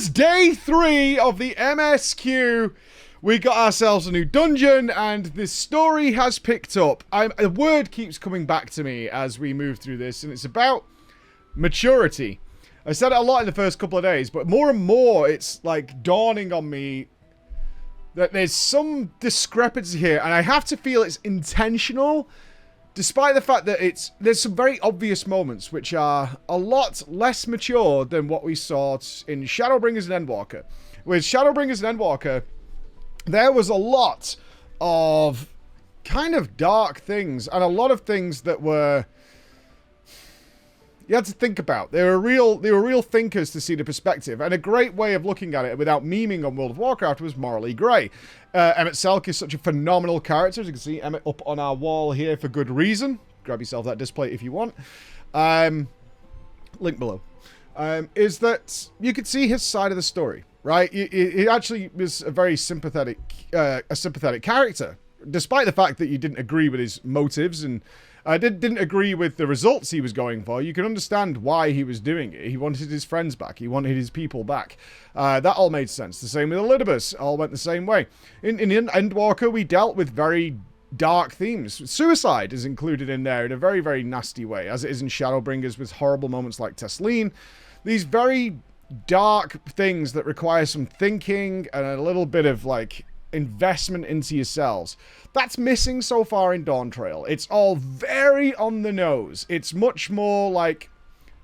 was day 3 of the MSQ. We got ourselves a new dungeon, and this story has picked up. A word keeps coming back to me as we move through this, and it's about maturity. I said it a lot in the first couple of days, but more and more it's like dawning on me that there's some discrepancy here, and I have to feel it's intentional, despite the fact that there's some very obvious moments which are a lot less mature than what we saw in Shadowbringers and Endwalker. With Shadowbringers and Endwalker, there was a lot of kind of dark things, and a lot of things that were you had to think about. They were real thinkers to see the perspective, and a great way of looking at it without memeing on World of Warcraft was Morally Grey. Emmett Selk is such a phenomenal character. As you can see, Emmett up on our wall here for good reason. Grab yourself that display if you want. Link below. Is that you could see his side of the story, right? He actually was a very sympathetic character, despite the fact that you didn't agree with his motives and didn't agree with the results he was going for. You can understand why he was doing it. He wanted his friends back. He wanted his people back. That all made sense. The same with Elidibus. All went the same way. In Endwalker, we dealt with very dark themes. Suicide is included in there in a very, very nasty way, as it is in Shadowbringers with horrible moments like Tesleen. These very dark things that require some thinking and a little bit of, like, investment into yourselves. That's missing so far in Dawntrail. It's all very on the nose. It's much more like,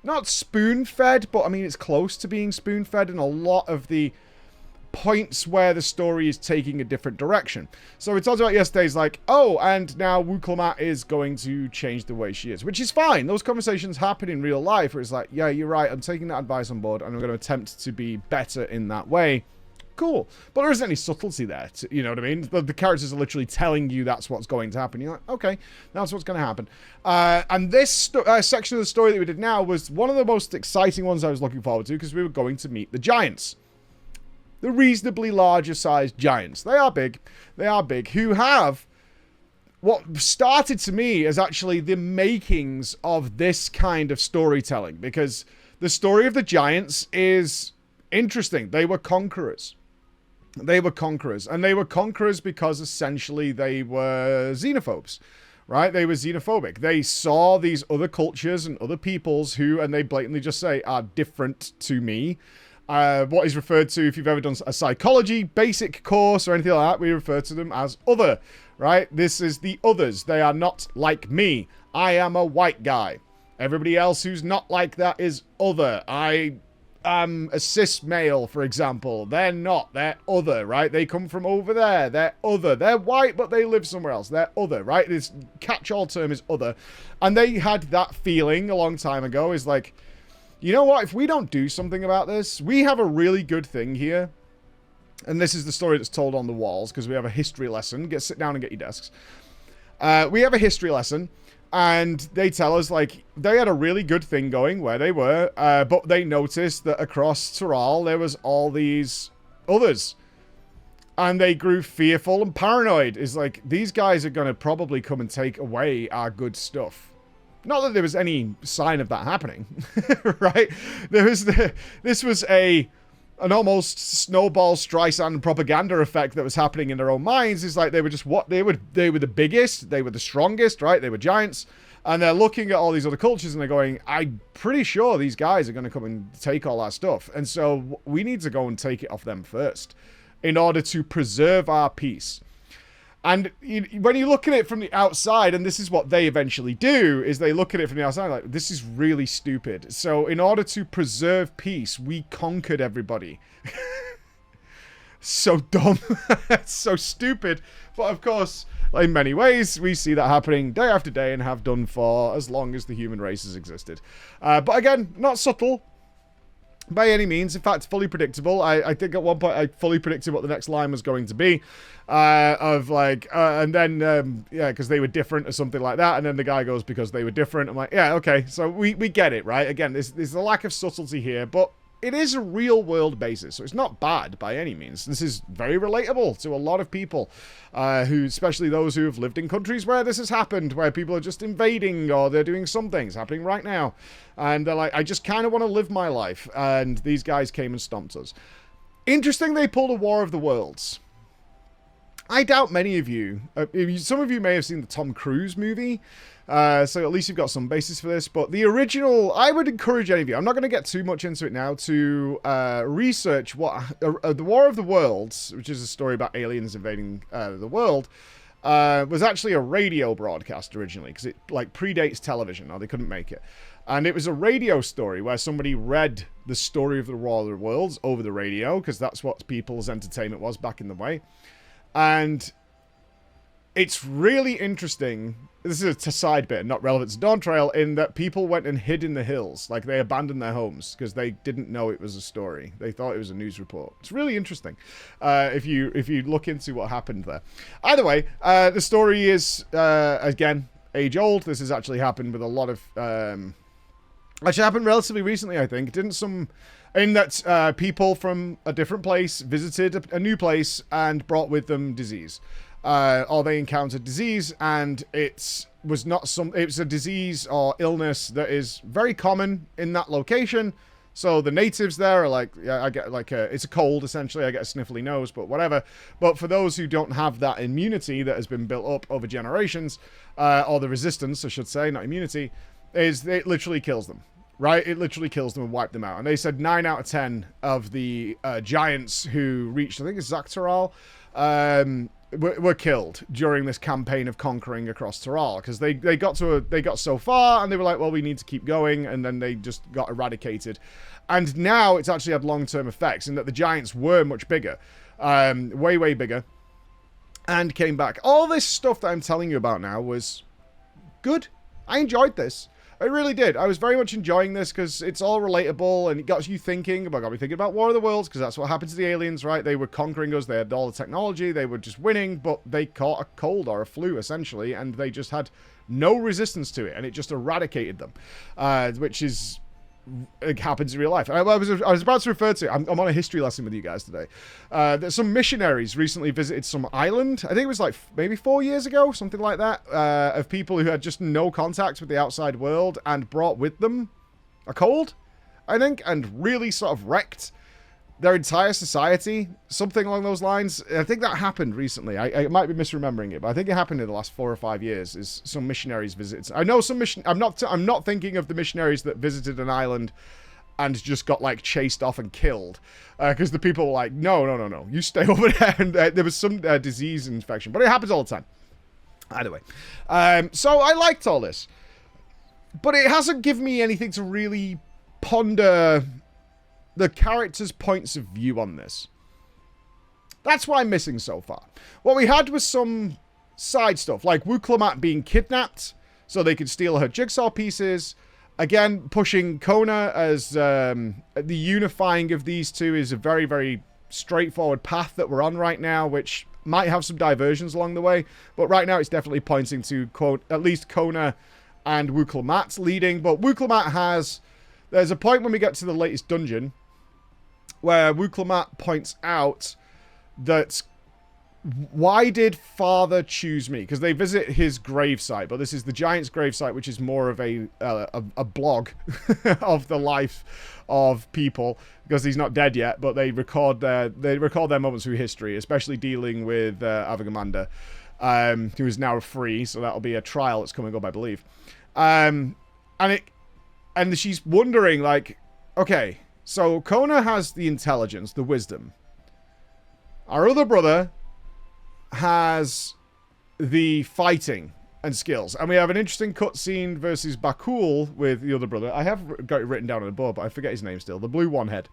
not spoon-fed, but I mean it's close to being spoon-fed in a lot of the points where the story is taking a different direction. So we talked about yesterday's like, oh, and now Wukelamat is going to change the way she is, which is fine. Those conversations happen in real life where it's like, yeah, you're right, I'm taking that advice on board and I'm going to attempt to be better in that way. Cool. But there isn't any subtlety there, you know what I mean? The characters are literally telling you that's what's going to happen. You're like, okay, that's what's going to happen. And this section of the story that we did now was one of the most exciting ones I was looking forward to, because we were going to meet the giants. The reasonably larger sized giants. They are big. They are big. Who have what started to me as actually the makings of this kind of storytelling. Because the story of the giants is interesting. They were conquerors. They were conquerors, and they were conquerors because essentially they were xenophobes, right? They were xenophobic. They saw these other cultures and other peoples who, and they blatantly just say, are different to me. What is referred to, if you've ever done a psychology basic course or anything like that, we refer to them as other, right? This is the others. They are not like me. I am a white guy. Everybody else who's not like that is other. A cis male, for example. They're not. They're other, right? They come from over there. They're other. They're white, but they live somewhere else. They're other, right? This catch-all term is other. And they had that feeling a long time ago, is like, you know what? If we don't do something about this, we have a really good thing here. And this is the story that's told on the walls, because we have a history lesson. Sit down and get your desks. We have a history lesson. And they tell us, like, they had a really good thing going where they were, but they noticed that across Tural there was all these others. And they grew fearful and paranoid. It's like, these guys are going to probably come and take away our good stuff. Not that there was any sign of that happening, right? This was an almost Snowball Streisand propaganda effect that was happening in their own minds. Is like they were just they were the biggest, they were the strongest, right? They were giants, and they're looking at all these other cultures and they're going, I'm pretty sure these guys are going to come and take all our stuff, and so we need to go and take it off them first in order to preserve our peace. And when you look at it from the outside, and this is what they eventually do, is they look at it from the outside like, this is really stupid. So in order to preserve peace, we conquered everybody. So dumb. So stupid. But of course, in many ways, we see that happening day after day and have done for as long as the human race has existed. But again, not subtle by any means. In fact, fully predictable. I think at one point I fully predicted what the next line was going to be. And then, yeah, because they were different or something like that. And then the guy goes, because they were different. I'm like, yeah, okay. So we get it, right? Again, there's a lack of subtlety here, but it is a real world basis, so it's not bad by any means. This is very relatable to a lot of people, who, especially those who have lived in countries where this has happened, where people are just invading or they're doing some things happening right now. And they're like, I just kind of want to live my life. And these guys came and stomped us. Interesting they pulled a War of the Worlds. I doubt many of you, some of you may have seen the Tom Cruise movie, so at least you've got some basis for this, but the original, I would encourage any of you, I'm not going to get too much into it now, to research what, the War of the Worlds, which is a story about aliens invading the world, was actually a radio broadcast originally, because it, like, predates television, or they couldn't make it. And it was a radio story where somebody read the story of the War of the Worlds over the radio, because that's what people's entertainment was back in the way. And it's really interesting. This is a side bit, not relevant to Dawntrail, in that people went and hid in the hills. Like, they abandoned their homes because they didn't know it was a story. They thought it was a news report. It's really interesting if you look into what happened there. Either way, the story is, again, age-old. This has actually happened with a lot of... actually happened relatively recently, I think. Didn't some... In that people from a different place visited a new place and brought with them disease. Or they encountered disease, and it was a disease or illness that is very common in that location. So the natives there are like, yeah, I get like it's a cold, essentially. I get a sniffly nose, but whatever. But for those who don't have that immunity that has been built up over generations, or the resistance, I should say, not immunity, it literally kills them. Right? It literally kills them and wiped them out. And they said 9 out of 10 of the giants who reached, I think it's Zaktaral, were killed during this campaign of conquering across Taral. Because they got so far and they were like, well, we need to keep going. And then they just got eradicated. And now it's actually had long-term effects in that the giants were much bigger. Way, way bigger. And came back. All this stuff that I'm telling you about now was good. I enjoyed this. I really did. I was very much enjoying this because it's all relatable and it got you thinking. Got me thinking about War of the Worlds because that's what happened to the aliens, right? They were conquering us. They had all the technology. They were just winning, but they caught a cold or a flu, essentially, and they just had no resistance to it, and it just eradicated them, which is... It happens in real life. I was about to refer to... I'm on a history lesson with you guys today. That some missionaries recently visited some island. I think it was like maybe 4 years ago, something like that, of people who had just no contact with the outside world and brought with them a cold, I think, and really sort of wrecked their entire society, something along those lines. I think that happened recently. I might be misremembering it, but I think it happened in the last 4 or 5 years. Is some missionaries visited? I know some I'm not thinking of the missionaries that visited an island and just got like chased off and killed, because the people were like, no, you stay over there. And there was some disease infection, but it happens all the time. Either way, so I liked all this, but it hasn't given me anything to really ponder the characters' points of view on this. That's what I'm missing so far. What we had was some side stuff, like Wuklamat being kidnapped so they could steal her jigsaw pieces. Again, pushing Kona as the unifying of these two is a very, very straightforward path that we're on right now, which might have some diversions along the way. But right now it's definitely pointing to, quote, at least Kona and Wuklamat leading. But Wuklamat has... There's a point when we get to the latest dungeon where Wuklamat points out that why did Father choose me? Because they visit his gravesite, but this is the giant's gravesite, which is more of a blog of the life of people, because he's not dead yet, but they record their moments through history, especially dealing with Avagamanda, who is now free, so that'll be a trial that's coming up, I believe. And she's wondering, like, okay, so Kona has the intelligence, the wisdom. Our other brother has the fighting and skills. And we have an interesting cutscene versus Bakul with the other brother. I have got it written down on the board, but I forget his name still. The blue one head.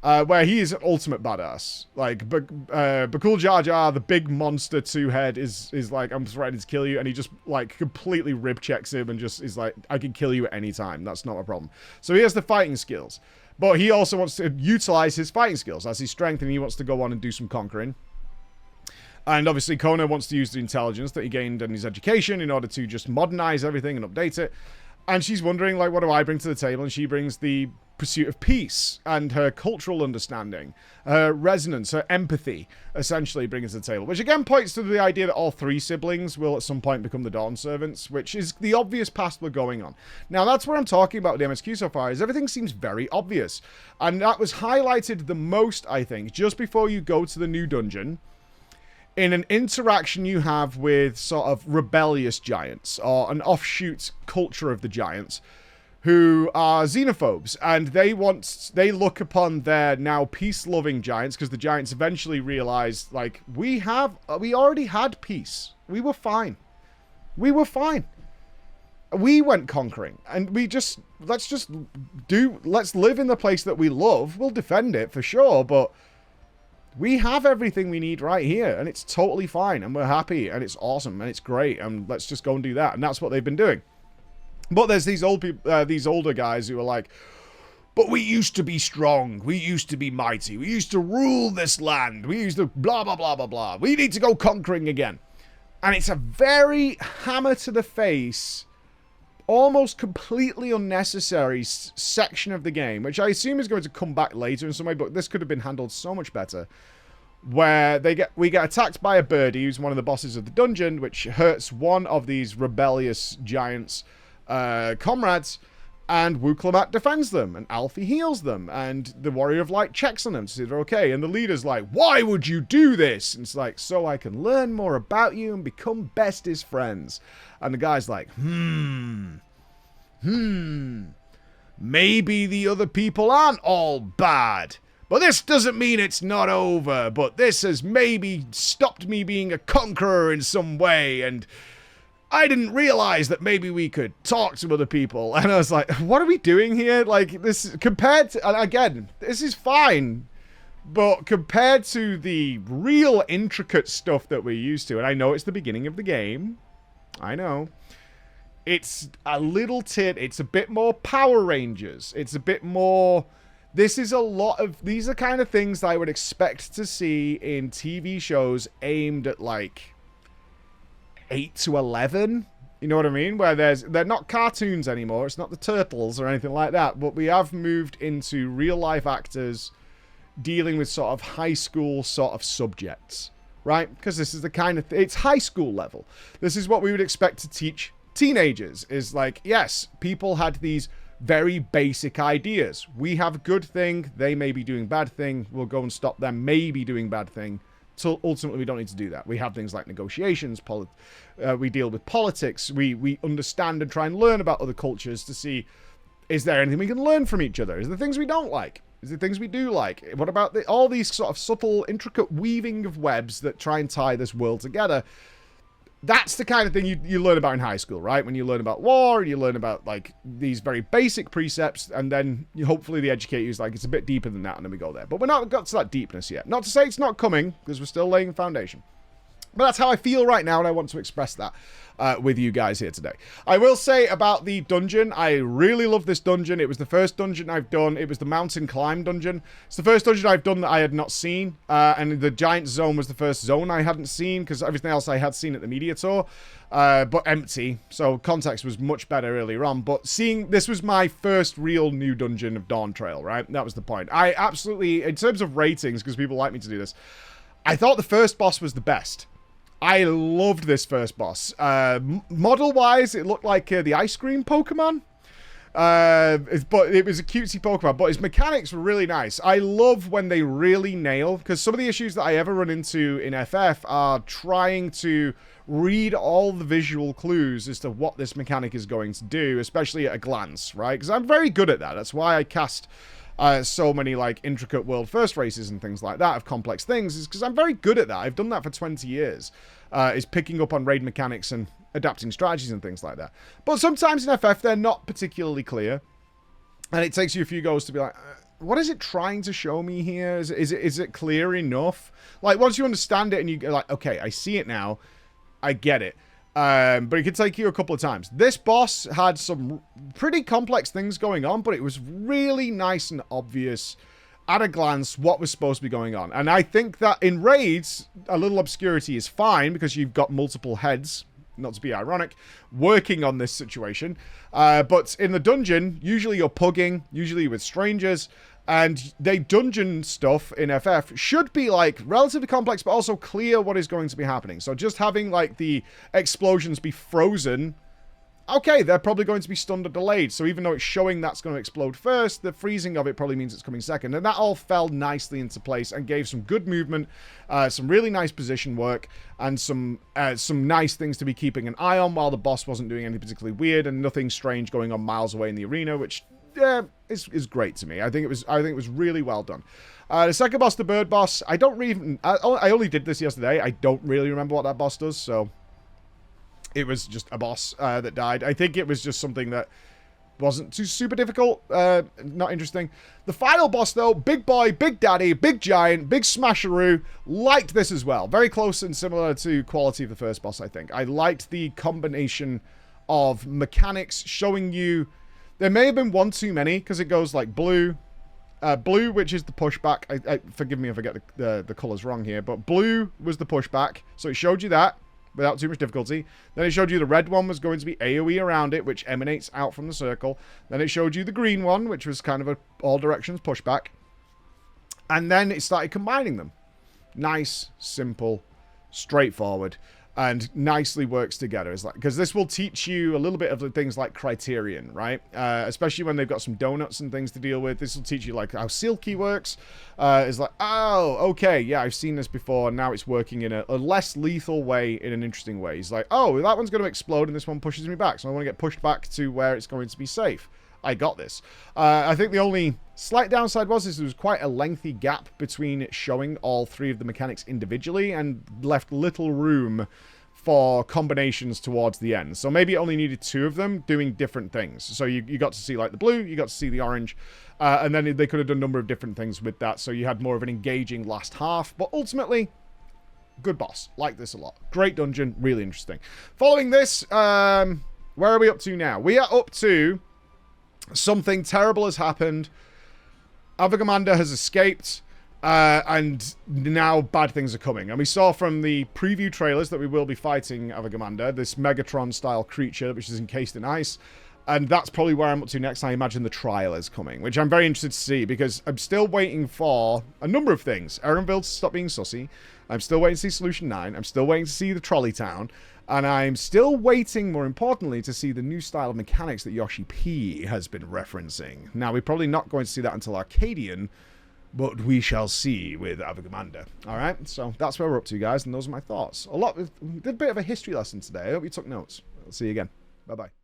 Where he is an ultimate badass. Like, Bakul Jar Jar, the big monster two-head, is like, I'm threatening to kill you. And he just, like, completely rib checks him and just is like, I can kill you at any time. That's not a problem. So he has the fighting skills. But he also wants to utilize his fighting skills as his strength, and he wants to go on and do some conquering. And obviously, Kona wants to use the intelligence that he gained in his education in order to just modernize everything and update it. And she's wondering, like, what do I bring to the table? And she brings the pursuit of peace and her cultural understanding, her resonance, her empathy, essentially bringing to the table. Which again points to the idea that all three siblings will at some point become the Dawn Servants, which is the obvious path we're going on. Now, that's what I'm talking about with the MSQ so far, is everything seems very obvious. And that was highlighted the most, I think, just before you go to the new dungeon, in an interaction you have with sort of rebellious giants, or an offshoot culture of the giants, who are xenophobes, and they look upon their now peace-loving giants, because the giants eventually realize, like, we already had peace. We were fine. We went conquering, and let's live in the place that we love. We'll defend it for sure, but we have everything we need right here, and it's totally fine, and we're happy, and it's awesome, and it's great, and let's just go and do that. And that's what they've been doing. But there's these older guys who are like, but we used to be strong. We used to be mighty. We used to rule this land. We used to blah, blah, blah, blah, blah. We need to go conquering again. And it's a very hammer to the face, almost completely unnecessary section of the game, which I assume is going to come back later in some way, but this could have been handled so much better, where we get attacked by a birdie who's one of the bosses of the dungeon, which hurts one of these rebellious giants' comrades, and Wukelamat defends them, and Alfie heals them, and the Warrior of Light checks on them to see they're okay, and the leader's like, why would you do this? And it's like, so I can learn more about you and become bestest friends. And the guy's like, maybe the other people aren't all bad, but this doesn't mean it's not over, but this has maybe stopped me being a conqueror in some way, and I didn't realize that maybe we could talk to other people. And I was like, what are we doing here? Like, this, compared to, and again, this is fine, but compared to the real intricate stuff that we're used to, and I know it's the beginning of the game, I know, it's a little it's a bit more Power Rangers, it's a bit more, this is a lot of, these are kind of things that I would expect to see in TV shows aimed at, like, 8 to 11, you know what I mean? Where they're not cartoons anymore, it's not the Turtles or anything like that, but we have moved into real life actors dealing with sort of high school sort of subjects, right? Because this is the kind of, it's high school level. This is what we would expect to teach teenagers, is like, yes, people had these very basic ideas. We have a good thing, they may be doing bad thing, we'll go and stop them maybe doing bad thing. So ultimately, we don't need to do that. We have things like negotiations, we deal with politics, we understand and try and learn about other cultures to see, is there anything we can learn from each other? Is there things we don't like? Is there things we do like? What about all these sort of subtle, intricate weaving of webs that try and tie this world together? That's the kind of thing you learn about in high school, right? When you learn about war, and you learn about, like, these very basic precepts, and then hopefully the educator is like, it's a bit deeper than that, and then we go there. But we're not got to that deepness yet. Not to say it's not coming, because we're still laying the foundation. But that's how I feel right now, and I want to express that with you guys here today. I will say about the dungeon, I really love this dungeon. It was the first dungeon I've done. It was the mountain climb dungeon. It's the first dungeon I've done that I had not seen, and the giant zone was the first zone I hadn't seen, because everything else I had seen at the media tour, but empty, so context was much better earlier on. But seeing, this was my first real new dungeon of Dawntrail, right? That was the point. I absolutely, in terms of ratings, because people like me to do this, I thought the first boss was the best. I loved this first boss. Model-wise, it looked like the ice cream Pokemon. But it was a cutesy Pokemon, but his mechanics were really nice. I love when they really nail, because some of the issues that I ever run into in FF are trying to read all the visual clues as to what this mechanic is going to do, especially at a glance, right? Because I'm very good at that. That's why I cast so many, like, intricate world first races and things like that of complex things, is because I'm very good at that. I've done that for 20 years, is picking up on raid mechanics and adapting strategies and things like that. But sometimes in FF, they're not particularly clear, and it takes you a few goes to be like, what is it trying to show me here? Is it clear enough? Like, once you understand it and you're like, okay, I see it now, I get it. But it could take you a couple of times. This boss had some pretty complex things going on, but it was really nice and obvious at a glance what was supposed to be going on. And I think that in raids, a little obscurity is fine because you've got multiple heads not to be ironic, working on this situation. But in the dungeon, usually you're pugging, usually with strangers, and they dungeon stuff in FF should be like relatively complex, but also clear what is going to be happening. So just having like the explosions be frozen, okay, they're probably going to be stunned or delayed. So even though it's showing that's going to explode first, the freezing of it probably means it's coming second. And that all fell nicely into place and gave some good movement, some really nice position work, and some nice things to be keeping an eye on while the boss wasn't doing anything particularly weird and nothing strange going on miles away in the arena, which is great to me. I think it was really well done. The second boss, the bird boss, I only did this yesterday. I don't really remember what that boss does, so it was just a boss that died. I think it was just something that wasn't too super difficult, not interesting. The final boss, though, big boy, big daddy, big giant, big smasheroo, liked this as well. Very close and similar to quality of the first boss, I think. I liked the combination of mechanics showing you. There may have been one too many, because it goes like blue, which is the pushback. Forgive me if I get the colors wrong here, but blue was the pushback, so it showed you that without too much difficulty. Then it showed you the red one was going to be AoE around it, which emanates out from the circle. Then it showed you the green one, which was kind of a all directions pushback. And then it started combining them. Nice, simple, straightforward, and nicely works together. It's like, because this will teach you a little bit of the things like Criterion, right? Especially when they've got some donuts and things to deal with. This will teach you like how Silky works. It's like, oh, okay, yeah, I've seen this before, and now it's working in a less lethal way, in an interesting way. He's like, oh, that one's going to explode, and this one pushes me back, so I want to get pushed back to where it's going to be safe. I got this. I think the only slight downside was there was quite a lengthy gap between showing all three of the mechanics individually and left little room for combinations towards the end. So maybe it only needed two of them doing different things. So you got to see like the blue, you got to see the orange, and then they could have done a number of different things with that. So you had more of an engaging last half, but ultimately, good boss. Like this a lot. Great dungeon, really interesting. Following this, where are we up to now? We are up to something terrible has happened. Avagamander has escaped, and now bad things are coming. And we saw from the preview trailers that we will be fighting Avagamander, this Megatron-style creature, which is encased in ice. And that's probably where I'm up to next. I imagine the trial is coming, which I'm very interested to see, because I'm still waiting for a number of things. Erenville to stop being sussy. I'm still waiting to see Solution 9. I'm still waiting to see the Trolley Town. And I'm still waiting, more importantly, to see the new style of mechanics that Yoshi P has been referencing. Now, we're probably not going to see that until Arcadian, but we shall see with Avagamander. Alright, so that's where we're up to, guys, and those are my thoughts. We did a bit of a history lesson today. I hope you took notes. I'll see you again. Bye-bye.